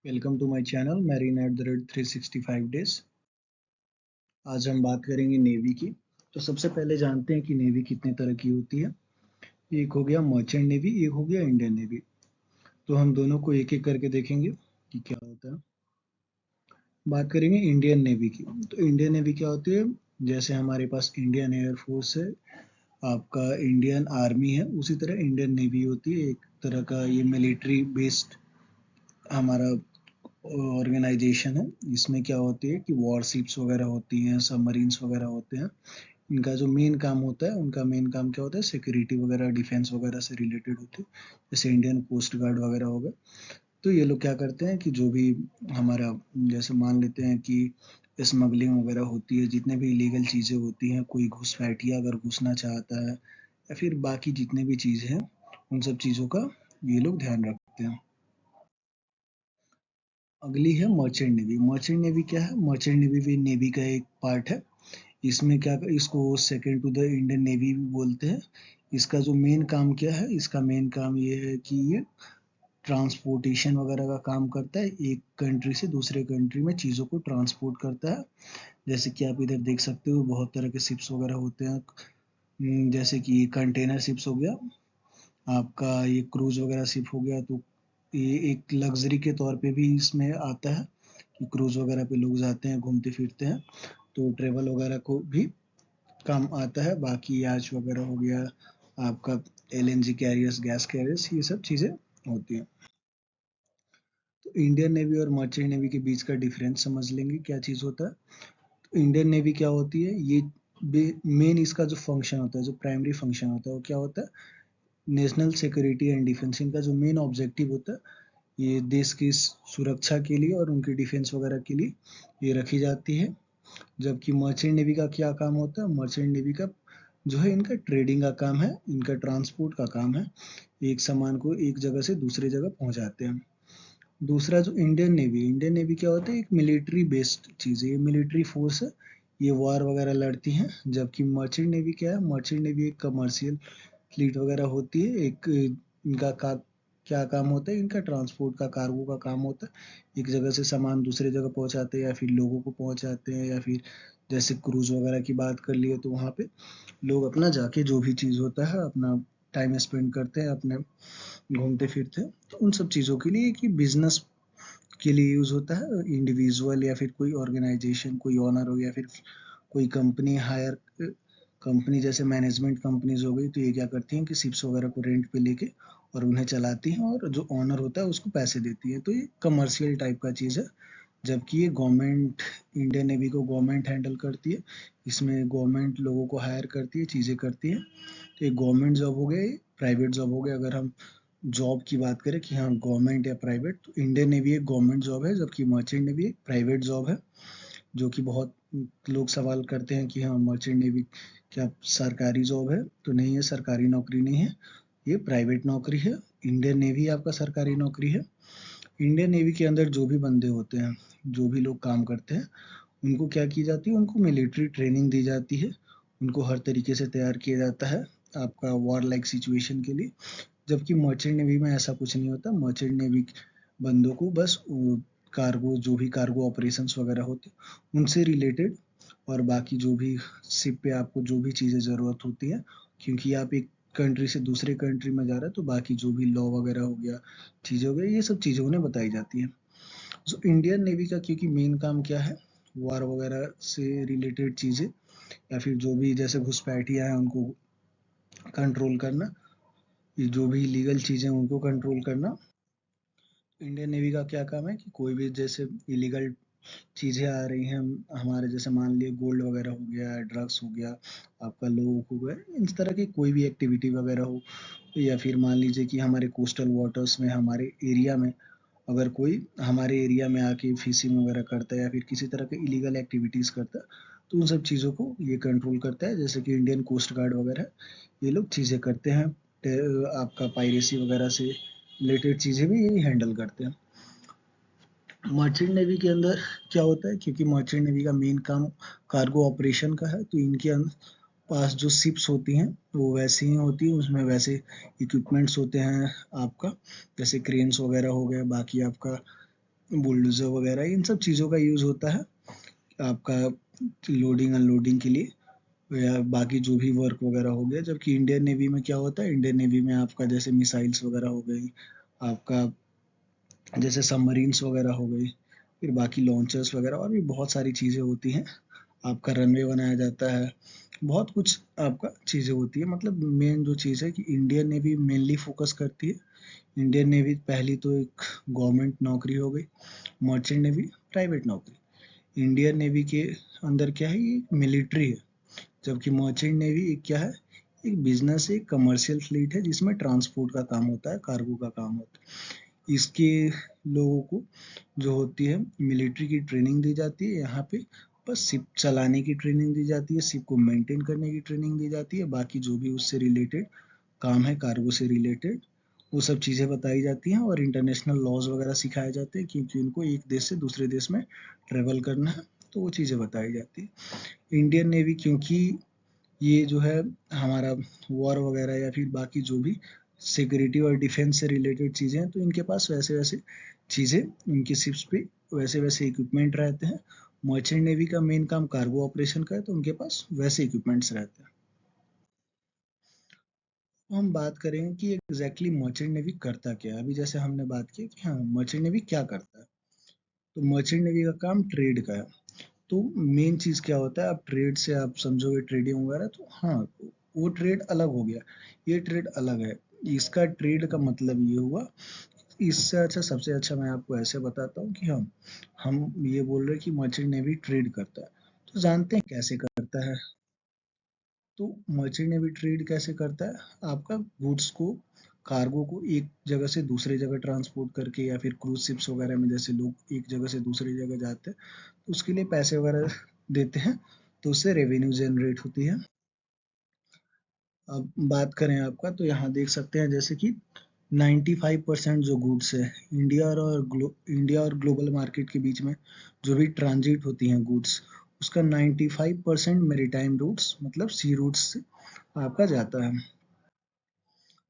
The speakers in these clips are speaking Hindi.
Welcome to my channel Marine@365 days। आज हम बात करेंगे नेवी की। तो सबसे पहले जानते हैं कि नेवी कितने तरह की होती है। एक हो गया मर्चेंट नेवी, एक हो गया इंडियन नेवी। तो हम दोनों को एक एक करके देखेंगे कि क्या होता है। बात करेंगे इंडियन नेवी की। तो इंडियन नेवी क्या होती है? जैसे हमारे पास इंडियन एयरफोर्स है, आपका इंडियन आर्मी है, उसी तरह इंडियन नेवी होती है। एक तरह का ये मिलिट्री बेस्ड हमारा ऑर्गेनाइजेशन है। इसमें क्या होती है कि वॉरशिप्स वगैरह होती हैं, सबमरीन्स वगैरह होते हैं। इनका जो मेन काम होता है, उनका मेन काम क्या होता है? सिक्योरिटी वगैरह, डिफेंस वगैरह से रिलेटेड होती है। जैसे इंडियन कोस्ट गार्ड वगैरह हो गए। तो ये लोग क्या करते हैं कि जो भी हमारा, जैसे मान लेते हैं कि स्मगलिंग वगैरह होती है, जितने भी इलीगल चीज़ें होती हैं, कोई घुसपैठिया अगर घुसना चाहता है या फिर बाकी जितने भी चीज़ें हैं, उन सब चीज़ों का ये लोग ध्यान रखते हैं। अगली है मर्चेंट नेवी। मर्चेंट नेवी क्या है? मर्चेंट नेवी भी नेवी का एक पार्ट है। इसमें क्या, इसको second to the Indian navy भी बोलते हैं। इसका जो मेन काम क्या है? इसका मेन काम ये है कि ये ट्रांसपोर्टेशन वगैरह का काम करता है। एक कंट्री से दूसरे कंट्री में चीज़ों को ट्रांसपोर्ट करता है। जैसे कि आप इधर देख सकते हो, बहुत तरह के शिप्स वगैरह होते हैं। जैसे कि कंटेनर शिप्स हो गया, आपका ये क्रूज वगैरह शिप हो गया। तो ये एक लग्जरी के तौर पे भी इसमें आता है कि क्रूज वगैरह पे लोग जाते हैं, घूमते फिरते हैं, तो ट्रेवल वगैरह को भी काम आता है। बाकी याच वगैरह हो गया, आपका एलएनजी कैरियर्स, गैस कैरियर्स, ये सब चीज़ें होती हैं। तो इंडियन नेवी और मर्चेंट नेवी के बीच का डिफरेंस समझ लेंगे क्या चीज़ होता है। तो इंडियन नेवी क्या होती है? ये मेन इसका जो फंक्शन होता है, जो प्राइमरी फंक्शन होता है, वो क्या होता है? National security and defence. इनका जो मेन ऑब्जेक्टिव होता है, ये देश की सुरक्षा के लिए और उनकी डिफेंस वगैरह के लिए ये रखी जाती है। जबकि मर्चेंट नेवी का क्या काम होता है? मर्चेंट नेवी का जो है, इनका ट्रेडिंग का काम है, इनका ट्रांसपोर्ट का काम है। एक सामान को एक जगह से दूसरी जगह पहुंचाते हैं। दूसरा जो इंडियन नेवी क्या होता है? एक मिलिट्री बेस्ड चीज़ है, ये मिलिट्री फोर्स है, ये वार वगैरह लड़ती हैं। जबकि मर्चेंट नेवी क्या है? मर्चेंट नेवी एक कमर्शियल फ्लीट वगैरह होती है। एक इनका क्या काम होता है? इनका ट्रांसपोर्ट का, कार्गो का काम होता है। एक जगह से सामान दूसरे जगह पहुंचाते हैं, या फिर लोगों को पहुंचाते हैं, या फिर जैसे क्रूज वगैरह की बात कर लिए तो वहाँ पे लोग अपना जाके जो भी चीज़ होता है अपना टाइम स्पेंड करते हैं, अपने घूमते फिरते हैं। तो उन सब चीज़ों के लिए कि बिजनेस के लिए यूज़ होता है। इंडिविजुअल या फिर कोई ऑर्गेनाइजेशन, कोई ओनर हो, या फिर कोई कंपनी हायर, कंपनी जैसे मैनेजमेंट कंपनीज हो गई, तो ये क्या करती हैं कि शिप्स वगैरह को रेंट पे लेके और उन्हें चलाती हैं, और जो ओनर होता है उसको पैसे देती है। तो ये कमर्शियल टाइप का चीज़ है। जबकि ये गवर्नमेंट, इंडियन नेवी को गवर्नमेंट हैंडल करती है। इसमें गवर्नमेंट लोगों को हायर करती है, चीज़ें करती है। तो ये गवर्नमेंट जॉब हो गया, प्राइवेट जॉब हो गया। अगर हम जॉब की बात करें कि हाँ गवर्नमेंट या प्राइवेट, तो इंडियन नेवी एक गवर्नमेंट जॉब है, जबकि मर्चेंट नेवी एक प्राइवेट जॉब है। जो कि बहुत लोग सवाल करते हैं कि हाँ मर्चेंट नेवी क्या सरकारी जॉब है? तो नहीं, है, सरकारी नौकरी नहीं है, ये प्राइवेट नौकरी है। इंडियन नेवी आपका सरकारी नौकरी है। इंडियन नेवी के अंदर जो भी बंदे होते हैं, जो भी लोग काम करते हैं, उनको क्या की जाती है? उनको मिलिट्री ट्रेनिंग दी जाती है। उनको हर तरीके से तैयार किया जाता है आपका वॉर लाइक सिचुएशन के लिए। जबकि मर्चेंट नेवी में ऐसा कुछ नहीं होता। मर्चेंट नेवी बंदों को बस कार्गो, जो भी कार्गो ऑपरेशंस वगैरह होते हैं उनसे रिलेटेड, और बाकी जो भी शिप पे आपको जो भी चीज़ें ज़रूरत होती है, क्योंकि आप एक कंट्री से दूसरे कंट्री में जा रहे हैं, तो बाकी जो भी लॉ वगैरह हो गया, चीज़ें हो गई, ये सब चीज़ें उन्हें बताई जाती हैं। जो इंडियन नेवी का, क्योंकि मेन काम क्या है? वार वगैरह से रिलेटेड चीज़ें, या फिर जो भी जैसे घुसपैठिया हैं उनको कंट्रोल करना, ये जो भी लीगल चीज़ें उनको कंट्रोल करना। इंडियन नेवी का क्या काम है कि कोई भी जैसे इलीगल चीज़ें आ रही हैं हमारे, जैसे मान लिए गोल्ड वगैरह हो गया, ड्रग्स हो गया, आपका लोग हो गए, इस तरह की कोई भी एक्टिविटी वगैरह हो, या फिर मान लीजिए कि हमारे कोस्टल वाटर्स में, हमारे एरिया में अगर कोई हमारे एरिया में आके फिशिंग वगैरह करता है, या फिर किसी तरह के इलीगल एक्टिविटीज़ करता है, तो उन सब चीज़ों को ये कंट्रोल करता है। जैसे कि इंडियन कोस्ट गार्ड वगैरह, ये लोग चीज़ें करते हैं। आपका पायरेसी वगैरह से रिलेटेड चीज़ें भी यही हैंडल करते हैं। मर्चेंट नेवी के अंदर क्या होता है? क्योंकि मर्चेंट नेवी का मेन काम कार्गो ऑपरेशन का है, तो इनके पास जो शिप्स होती हैं वो वैसी ही होती हैं, उसमें वैसे इक्विपमेंट्स होते हैं आपका, जैसे क्रेन्स वगैरह हो गए, बाकी आपका बुलडोज़र वगैरह इन सब चीज़ों का यूज़ होता है आपका लोडिंग अनलोडिंग के लिए या बाकी जो भी वर्क वगैरह हो गया। जबकि इंडियन नेवी में क्या होता है, इंडियन नेवी में आपका जैसे मिसाइल्स वगैरह हो गई, आपका जैसे सबमरीन्स वगैरह हो गई, फिर बाकी लॉन्चर्स वगैरह और भी बहुत सारी चीज़ें होती हैं। आपका रनवे बनाया जाता है, बहुत कुछ आपका चीज़ें होती है। मतलब मेन जो चीज़ है कि इंडियन नेवी मेनली फोकस करती है। इंडियन नेवी पहली तो एक गवर्नमेंट नौकरी हो गई, मर्चेंट नेवी प्राइवेट नौकरी। इंडियन नेवी के अंदर क्या है, ये मिलिट्री है, जबकि मर्चेंट नेवी एक क्या है, एक बिजनेस है, कमर्शियल फ्लीट है जिसमें ट्रांसपोर्ट का काम होता है, कार्गो का काम होता है। इसके लोगों को जो होती है मिलिट्री की ट्रेनिंग दी जाती है यहाँ पे। बस शिप चलाने की ट्रेनिंग दी जाती है, शिप को मेंटेन करने की ट्रेनिंग दी जाती है, बाकी जो भी उससे रिलेटेड काम है कार्गो से रिलेटेड वो सब चीज़ें बताई जाती हैं और इंटरनेशनल लॉज वगैरह सिखाए जाते हैं, क्योंकि उनको एक देश से दूसरे देश में ट्रेवल करना है, तो वो चीज़ें बताई जाती है। इंडियन नेवी क्योंकि ये जो है हमारा वॉर वगैरह या फिर बाकी जो भी सिक्योरिटी और डिफेंस से रिलेटेड चीज़ें हैं, तो इनके पास वैसे वैसे चीज़ें उनकी शिप्स पे वैसे वैसे इक्विपमेंट रहते हैं। मर्चेंट नेवी का मेन काम कार्गो ऑपरेशन का है, तो उनके पास वैसे इक्विपमेंट्स रहते हैं। तो हम बात करें कि एग्जैक्टली मर्चेंट नेवी करता क्या है। अभी जैसे हमने बात की कि हाँ मर्चेंट नेवी क्या करता है, तो मर्चेंट नेवी का काम ट्रेड का है। तो मेन चीज़ क्या होता है, आप ट्रेड से आप समझोगे ट्रेडिंग वगैरह, तो हाँ वो ट्रेड अलग हो गया, ये ट्रेड अलग है। इसका ट्रेड का मतलब ये हुआ, इससे अच्छा सबसे अच्छा मैं आपको ऐसे बताता हूँ कि हम ये बोल रहे हैं कि मर्चेंट नेवी ट्रेड करता है, तो जानते हैं कैसे करता है। तो मर्चेंट नेवी ट्रेड कैसे करता है, आपका गुड्स को कार्गो को एक जगह से दूसरे जगह ट्रांसपोर्ट करके या फिर क्रूज शिप्स वगैरह में जैसे लोग एक जगह से दूसरी जगह जाते हैं, तो उसके लिए पैसे वगैरह देते हैं, तो उससे रेवेन्यू जनरेट होती है। अब बात करें आपका, तो यहाँ देख सकते हैं जैसे कि 95% जो गुड्स है इंडिया और ग्लोबल मार्केट के बीच में जो भी ट्रांजिट होती हैं गुड्स, उसका 95% मेरीटाइम रूट्स मतलब सी रूट्स से आपका जाता है।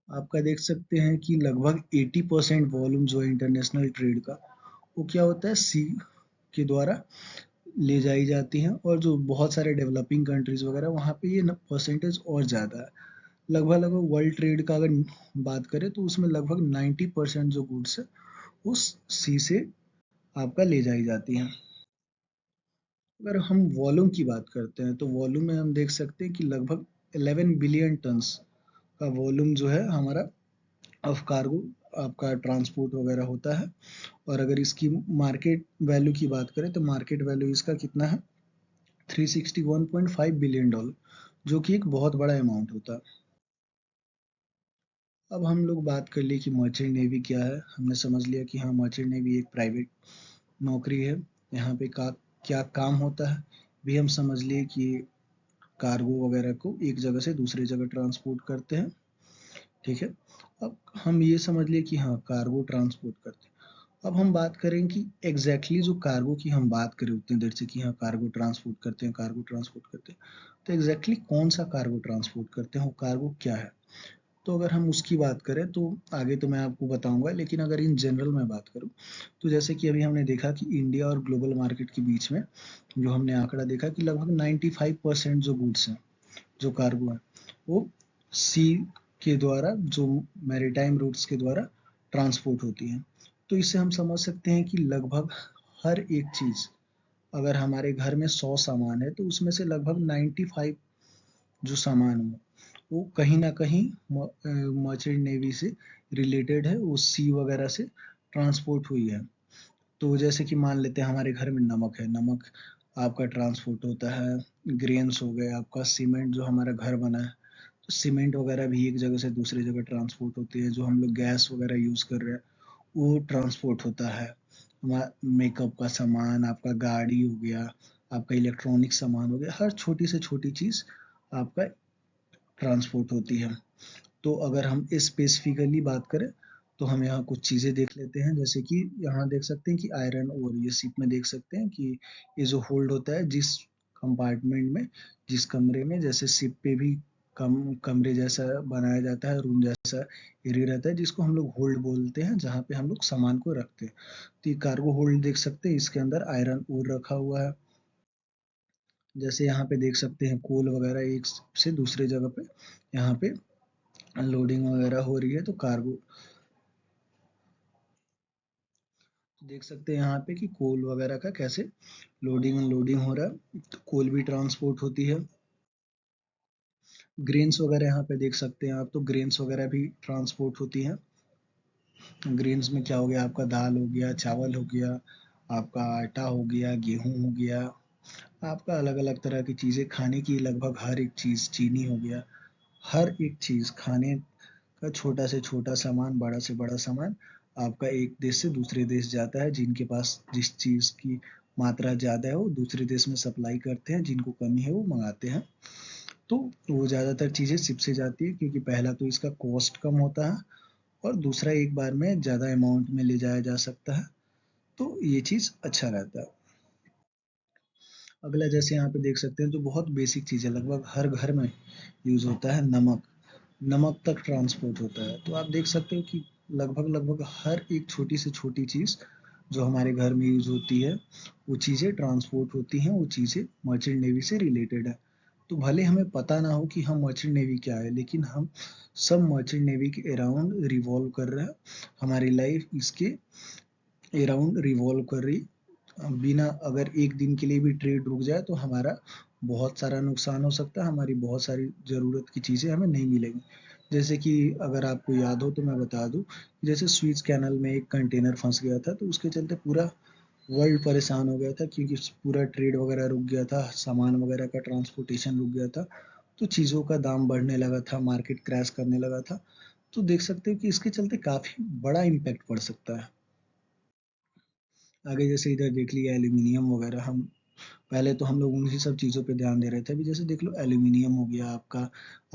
आपका देख सकते हैं कि लगभग 80% वॉल्यूम जो है इंटरनेशनल ट्रेड का, वो क्या होता है, सी के द्वारा ले जाई जाती हैं। और जो बहुत सारे डेवलपिंग कंट्रीज वगैरह वहाँ पे ये परसेंटेज और ज़्यादा है। लगभग लगभग वर्ल्ड ट्रेड का अगर बात करें तो उसमें लगभग 90% जो गुड्स है उस सी से आपका ले जाई जाती हैं। अगर हम वॉल्यूम की बात करते हैं तो वॉल्यूम में हम देख सकते हैं कि लगभग 11 बिलियन टन्स का वॉल्यूम जो है हमारा ऑफ कार्गो आपका ट्रांसपोर्ट वगैरह होता है। और अगर इसकी मार्केट वैल्यू की बात करें तो मार्केट वैल्यू इसका कितना है, 361.5 बिलियन डॉलर, जो कि एक बहुत बड़ा अमाउंट होता है। अब हम लोग बात कर लिए कि मर्चेंट नेवी क्या है, हमने समझ लिया कि हाँ मर्चेंट नेवी एक प्राइवेट नौकरी है, यहाँ पे का क्या काम होता है भी हम समझ लिए कि कार्गो वगैरह को एक जगह से दूसरी जगह ट्रांसपोर्ट करते हैं। ठीक है, अब हम ये समझ लिए कि हाँ कार्गो ट्रांसपोर्ट करते हैं। अब हम बात करें कि एग्जैक्टली जो कार्गो की हम बात करें उतनी देर से कि हाँ कार्गो ट्रांसपोर्ट करते हैं, कार्गो ट्रांसपोर्ट करते हैं, तो एग्जैक्टली कौन सा कार्गो ट्रांसपोर्ट करते हैं, वो कार्गो क्या है। तो अगर हम उसकी बात करें तो आगे तो मैं आपको बताऊंगा, लेकिन अगर इन जनरल में बात करूं तो जैसे कि अभी हमने देखा कि इंडिया और ग्लोबल मार्केट के बीच में जो हमने आंकड़ा देखा कि लगभग 95% जो गुड्स हैं, जो कार्गो है, वो सी के द्वारा जो मैरीटाइम रूट्स के द्वारा ट्रांसपोर्ट होती है। तो इससे हम समझ सकते हैं कि लगभग हर एक चीज़, अगर हमारे घर में 100 सामान है तो उसमें से लगभग 95 जो सामान हो वो कहीं ना कहीं मर्चेंट नेवी से रिलेटेड है, वो सी वगैरह से ट्रांसपोर्ट हुई है। तो जैसे कि मान लेते हैं हमारे घर में नमक है, नमक आपका ट्रांसपोर्ट होता है। ग्रेन्स हो गए, आपका सीमेंट जो हमारा घर बना है, तो सीमेंट वगैरह भी एक जगह से दूसरी जगह ट्रांसपोर्ट होती है। जो हम लोग गैस वगैरह यूज़ कर रहे हैं वो ट्रांसपोर्ट होता है। मेकअप का सामान, आपका गाड़ी हो गया, आपका इलेक्ट्रॉनिक सामान हो गया, हर छोटी से छोटी चीज़ आपका ट्रांसपोर्ट होती है। तो अगर हम स्पेसिफिकली बात करें तो हम यहाँ कुछ चीज़ें देख लेते हैं, जैसे कि यहाँ देख सकते हैं कि आयरन और ये शिप में देख सकते हैं कि ये जो होल्ड होता है जिस कंपार्टमेंट में, जिस कमरे में, जैसे शिप पे भी कमरे जैसा बनाया जाता है, रूम जैसा एरिया रहता है जिसको हम लोग होल्ड बोलते हैं, जहाँ पे हम लोग सामान को रखते हैं। तो ये कार्गो होल्ड देख सकते हैं, इसके अंदर आयरन ओर रखा हुआ है। जैसे यहाँ पे देख सकते हैं कोल वगैरह एक से दूसरे जगह पे यहाँ पे लोडिंग वगैरह हो रही है। तो कार्गो देख सकते हैं यहाँ पे कि कोल वगैरह का कैसे लोडिंग अनलोडिंग हो रहा है। तो कोल भी ट्रांसपोर्ट होती है। ग्रेन्स वगैरह यहाँ पे देख सकते हैं आप, तो ग्रेन्स वगैरह भी ट्रांसपोर्ट होती हैं। ग्रेन्स में क्या हो गया, आपका दाल हो गया, चावल हो गया, आपका आटा हो गया, गेहूं हो गया, आपका अलग अलग तरह की चीज़ें खाने की, लगभग हर एक चीज़, चीनी हो गया, हर एक चीज़ खाने का, छोटा से छोटा सामान, बड़ा से बड़ा सामान आपका एक देश से दूसरे देश जाता है। जिनके पास जिस चीज़ की मात्रा ज़्यादा है वो दूसरे देश में सप्लाई करते हैं, जिनको कमी है वो मंगाते हैं। तो वो ज़्यादातर चीज़ें शिप से जाती है, क्योंकि पहला तो इसका कॉस्ट कम होता है और दूसरा एक बार में ज़्यादा अमाउंट में ले जाया जा सकता है। तो ये चीज़ अच्छा रहता है। अगला जैसे यहाँ पे देख सकते हैं, जो बहुत बेसिक चीज़ है, लगभग हर घर में यूज़ होता है, नमक। नमक तक ट्रांसपोर्ट होता है। तो आप देख सकते हो कि लगभग लगभग हर एक छोटी से छोटी चीज़ जो हमारे घर में यूज़ होती है, वो चीज़ें ट्रांसपोर्ट होती हैं, वो चीज़ें मर्चेंट नेवी से रिलेटेड है। तो भले हमें पता ना हो कि हम मर्चेंट नेवी क्या है, लेकिन हम सब मर्चेंट नेवी के अराउंड रिवॉल्व कर रहे हैं। हमारी लाइफ इसके अराउंड रिवॉल्व कर रही। बिना अगर एक दिन के लिए भी ट्रेड रुक जाए तो हमारा बहुत सारा नुकसान हो सकता है, हमारी बहुत सारी ज़रूरत की चीज़ें हमें नहीं मिलेंगी। जैसे कि अगर आपको याद हो तो मैं बता दूं, जैसे स्वीज कैनल में एक कंटेनर फंस गया था, तो उसके चलते पूरा वर्ल्ड परेशान हो गया था, क्योंकि पूरा ट्रेड वगैरह रुक गया था, सामान वगैरह का ट्रांसपोर्टेशन रुक गया था। तो चीज़ों का दाम बढ़ने लगा था, मार्केट क्रैश करने लगा था। तो देख सकते हो कि इसके चलते काफ़ी बड़ा इम्पैक्ट पड़ सकता है। आगे जैसे इधर देख लिया एल्यूमिनियम वगैरह, हम पहले तो हम लोग उन्हीं सब चीज़ों पे ध्यान दे रहे थे। अभी जैसे देख लो एल्यूमिनियम हो गया आपका,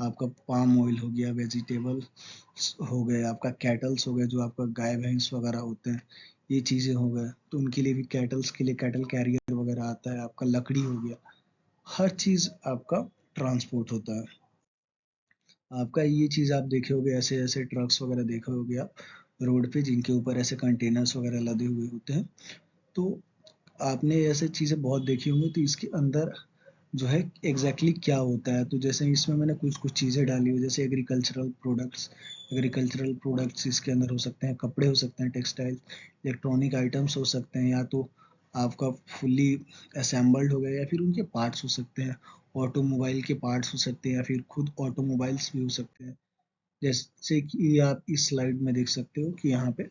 आपका पाम ऑयल हो गया, वेजिटेबल हो गए, आपका कैटल्स हो गए, जो आपका गाय भैंस वगैरह होते हैं, ये चीज़ें हो गए। तो उनके लिए भी कैटल्स के लिए कैटल कैरियर वगैरह आता है। आपका लकड़ी हो गया, हर चीज़ आपका ट्रांसपोर्ट होता है। आपका ये चीज़ आप देखे होगे, ऐसे ऐसे ट्रक्स वगैरह देखे होगे आप रोड पे, जिनके ऊपर ऐसे कंटेनर्स वगैरह लदे हुए होते हैं। तो आपने ऐसे चीज़ें बहुत देखी होंगी। तो इसके अंदर जो है एग्जैक्टली क्या होता है, तो जैसे इसमें मैंने कुछ कुछ चीज़ें डाली हुई, जैसे एग्रीकल्चरल प्रोडक्ट्स इसके अंदर हो सकते हैं, कपड़े हो सकते हैं, टेक्सटाइल, इलेक्ट्रॉनिक आइटम्स हो सकते हैं, या तो आपका फुल्ली असेंबल्ड हो गया, या फिर उनके पार्ट्स हो सकते हैं, ऑटोमोबाइल के पार्ट्स हो सकते हैं, या फिर खुद ऑटोमोबाइल्स भी हो सकते हैं। जैसे कि आप इस स्लाइड में देख सकते हो कि यहाँ पे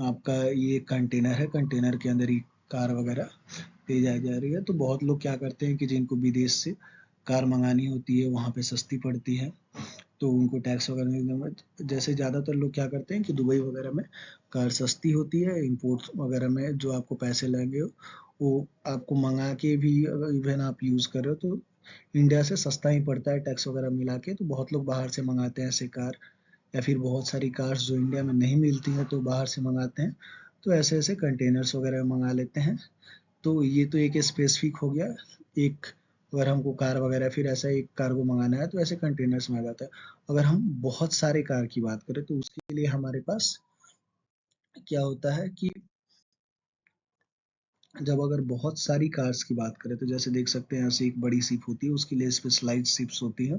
आपका ये कंटेनर है, कंटेनर के अंदर ही कार वगैरह ले जाई जा रही है। तो बहुत लोग क्या करते हैं कि जिनको विदेश से कार मंगानी होती है, वहाँ पे सस्ती पड़ती है, तो उनको टैक्स वगैरह नहीं देना। जैसे ज़्यादातर लोग क्या करते हैं कि दुबई वगैरह में कार सस्ती होती है, इम्पोर्ट वगैरह में जो आपको पैसे लगेंगे वो आपको मंगा के भी अगर इवन आप यूज़ कर रहे हो तो इंडिया से सस्ता ही पड़ता है, टैक्स वगैरह मिला के। तो बहुत लोग बाहर से मंगाते हैं ऐसे कार, या फिर बहुत सारी कार्स जो इंडिया में नहीं मिलती हैं तो बाहर से मंगाते हैं। तो ऐसे ऐसे कंटेनर्स वगैरह मंगा लेते हैं। तो ये तो एक स्पेसिफिक हो गया। एक अगर हमको कार वगैरह फिर ऐसा एक कार्गो मंगाना है तो ऐसे कंटेनर्स में आ जाता है। अगर हम बहुत सारे कार की बात करें तो उसके लिए हमारे पास क्या होता है कि जब अगर बहुत सारी कार्स की बात करें तो जैसे देख सकते हैं ऐसे एक बड़ी शिप होती है, उसके लिए स्पेशलाइज्ड शिप्स होती हैं,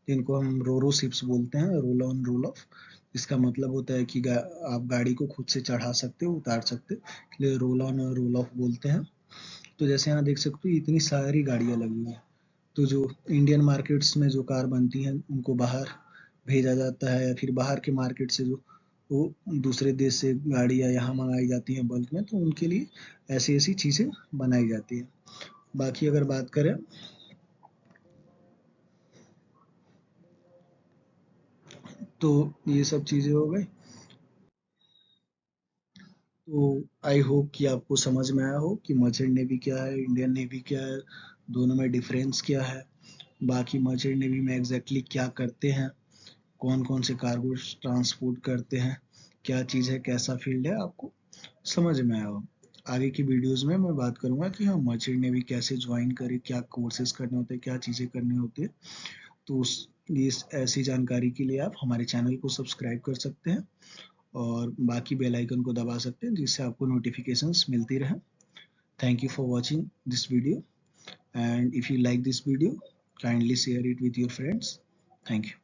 जिनको हम रोरो शिप्स बोलते हैं, रोल ऑन रोल ऑफ। इसका मतलब होता है कि आप गाड़ी को खुद से चढ़ा सकते हो, उतार सकते हो, इसलिए रोल ऑन और रोल ऑफ बोलते हैं। तो जैसे यहाँ देख सकते हो इतनी सारी गाड़ियाँ लगी हुई हैं। तो जो इंडियन मार्केट्स में जो कार बनती हैं उनको बाहर भेजा जाता है, या फिर बाहर के मार्केट से जो वो दूसरे देश से गाड़ियाँ यहाँ मंगाई जाती हैं बल्क में, तो उनके लिए ऐसी ऐसी चीज़ें बनाई जाती हैं। बाकी अगर बात करें तो ये सब चीज़ें हो गई। तो आई होप कि आपको समझ में आया हो कि मर्चेंट नेवी क्या है, इंडियन नेवी क्या है, दोनों में डिफरेंस क्या है, बाकी मर्चेंट नेवी में एग्जैक्टली क्या करते हैं, कौन कौन से कार्गो ट्रांसपोर्ट करते हैं, क्या चीज़ है, कैसा फील्ड है, आपको समझ में आया हो। आगे की वीडियोस में मैं बात करूंगा कि हम मर्चेंट नेवी कैसे ज्वाइन करें, क्या कोर्सेज करने होते हैं, क्या चीज़ें करनी होती है। तो इस ऐसी जानकारी के लिए आप हमारे चैनल को सब्सक्राइब कर सकते हैं और बाकी बेल आइकन को दबा सकते हैं, जिससे आपको नोटिफिकेशंस मिलती रहे। Thank you for watching this video, and if you like this video, kindly share it with your friends. Thank you.